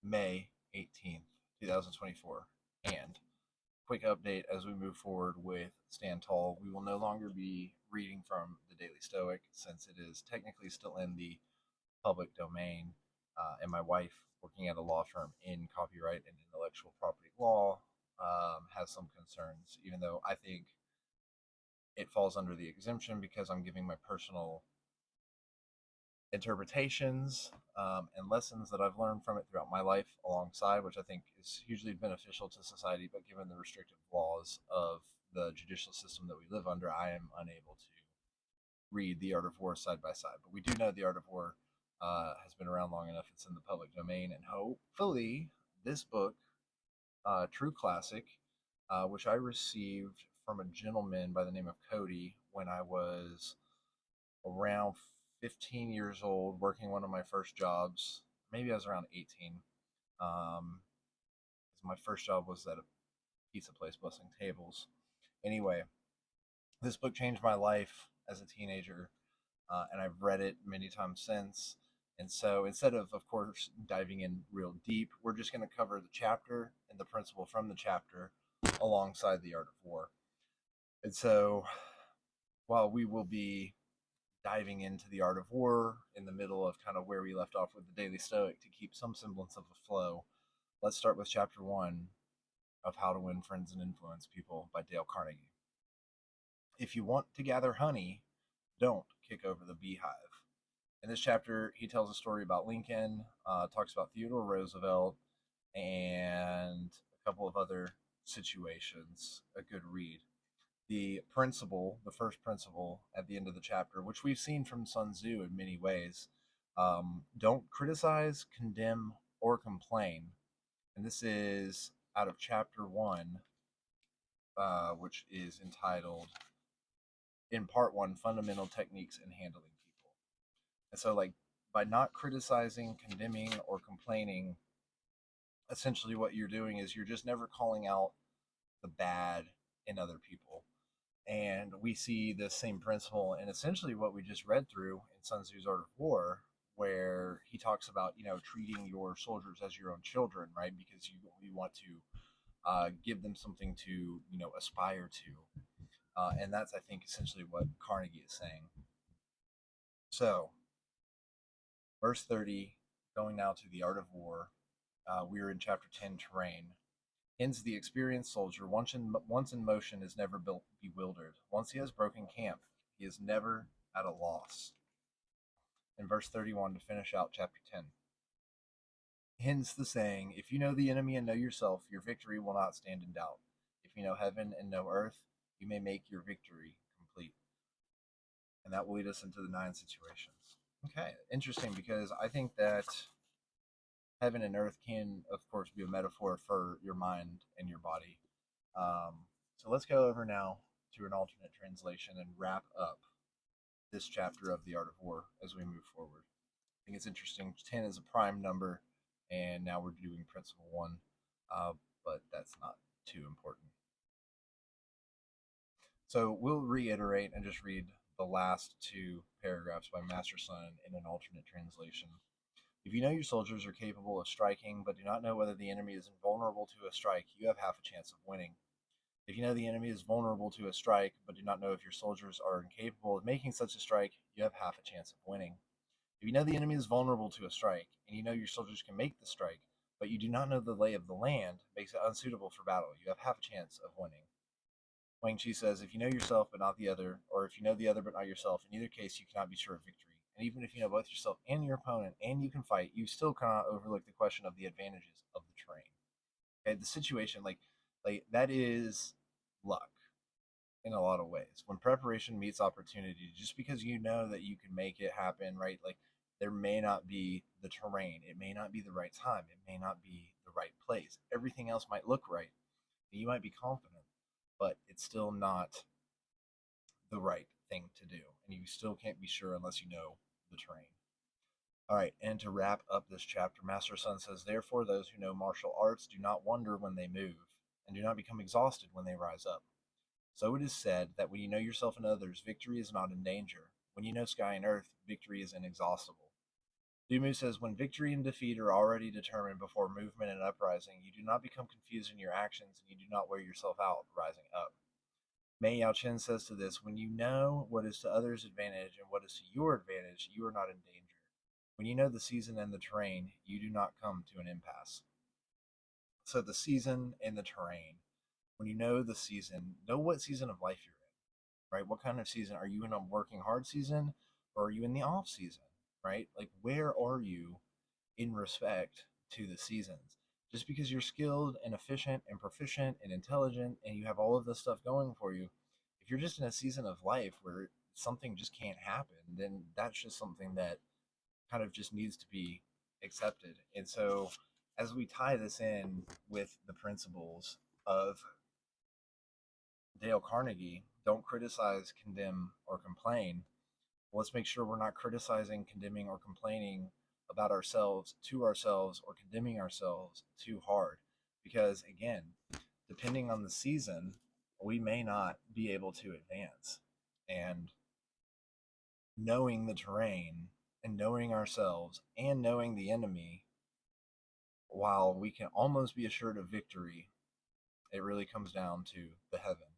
May 18th, 2024. And quick update as we move forward with Stand Tall, we will no longer be reading from the Daily Stoic since it is technically still in the public domain. And my wife, working at a law firm in copyright and intellectual property law, has some concerns, even though I think it falls under the exemption because I'm giving my personal interpretations and lessons that I've learned from it throughout my life alongside, which I think is hugely beneficial to society. But given the restrictive laws of the judicial system that we live under, I am unable to read The Art of War side by side. But we do know The Art of War has been around long enough, it's in the public domain, and hopefully this book, true classic, which I received from a gentleman by the name of Cody when I was around 15 years old, working one of my first jobs. Maybe I was around 18. Um, my first job was at a pizza place bussing tables. Anyway, this book changed my life as a teenager, and I've read it many times since. And so instead of course, diving in real deep, we're just going to cover the chapter and the principle from the chapter alongside the art of war. And so while we will be diving into the art of war in the middle of kind of where we left off with the Daily Stoic to keep some semblance of a flow, let's start with chapter one of How to Win Friends and Influence People by Dale Carnegie. If you want to gather honey, don't kick over the beehive. In this chapter, he tells a story about Lincoln, talks about Theodore Roosevelt, and a couple of other situations. A good read. The principle, the first principle at the end of the chapter, which we've seen from Sun Tzu in many ways, don't criticize, condemn, or complain. And this is out of chapter one, which is entitled, in part one, Fundamental Techniques in Handling People. And so, like, by not criticizing, condemning, or complaining, essentially what you're doing is you're just never calling out the bad in other people. And we see this same principle in essentially what we just read through in Sun Tzu's Art of War, where he talks about, treating your soldiers as your own children, right? Because you want to give them something to, aspire to. And that's, I think, essentially what Carnegie is saying. So, verse 30, going now to the Art of War, we are in chapter 10, Terrain. Hence, the experienced soldier, once in motion, is never bewildered. Once he has broken camp, he is never at a loss. In verse 31, to finish out chapter 10. Hence the saying, if you know the enemy and know yourself, your victory will not stand in doubt. If you know heaven and know earth, you may make your victory complete. And that will lead us into the 9 situations. Okay, interesting, because I think that heaven and earth can, of course, be a metaphor for your mind and your body. So let's go over now to an alternate translation and wrap up this chapter of the Art of War as we move forward. I think it's interesting. 10 is a prime number, and now we're doing principle 1, but that's not too important. So we'll reiterate and just read the last 2 paragraphs by Master Sun in an alternate translation. If you know your soldiers are capable of striking, but do not know whether the enemy is invulnerable to a strike, you have half a chance of winning. If you know the enemy is vulnerable to a strike, but do not know if your soldiers are incapable of making such a strike, you have half a chance of winning. If you know the enemy is vulnerable to a strike, and you know your soldiers can make the strike, but you do not know the lay of the land, makes it unsuitable for battle, you have half a chance of winning. Wang Chi says, if you know yourself but not the other, or if you know the other but not yourself, in either case you cannot be sure of victory. And even if you know both yourself and your opponent, and you can fight, you still cannot overlook the question of the advantages of the terrain. Okay, the situation, like that is luck in a lot of ways. When preparation meets opportunity, just because you know that you can make it happen, right? Like there may not be the terrain, it may not be the right time, it may not be the right place. Everything else might look right. You might be confident, but it's still not the right thing to do. And you still can't be sure unless you know the terrain. All right, and to wrap up this chapter, Master Sun says, therefore, those who know martial arts do not wonder when they move, and do not become exhausted when they rise up. So it is said that when you know yourself and others, victory is not in danger. When you know sky and earth, victory is inexhaustible. Dumu says, when victory and defeat are already determined before movement and uprising, you do not become confused in your actions and you do not wear yourself out rising up. Mei Yao Chen says to this, when you know what is to others' advantage and what is to your advantage, you are not in danger. When you know the season and the terrain, you do not come to an impasse. So the season and the terrain, when you know the season, know what season of life you're in, right? What kind of season? Are you in a working hard season or are you in the off season, right? Like, where are you in respect to the seasons? Just because you're skilled and efficient and proficient and intelligent and you have all of this stuff going for you, if you're just in a season of life where something just can't happen, then that's just something that kind of just needs to be accepted. And so, as we tie this in with the principles of Dale Carnegie, don't criticize, condemn, or complain. Let's make sure we're not criticizing, condemning, or complaining about ourselves to ourselves or condemning ourselves too hard. Because again, depending on the season, we may not be able to advance. And knowing the terrain and knowing ourselves and knowing the enemy, while we can almost be assured of victory, it really comes down to the heaven.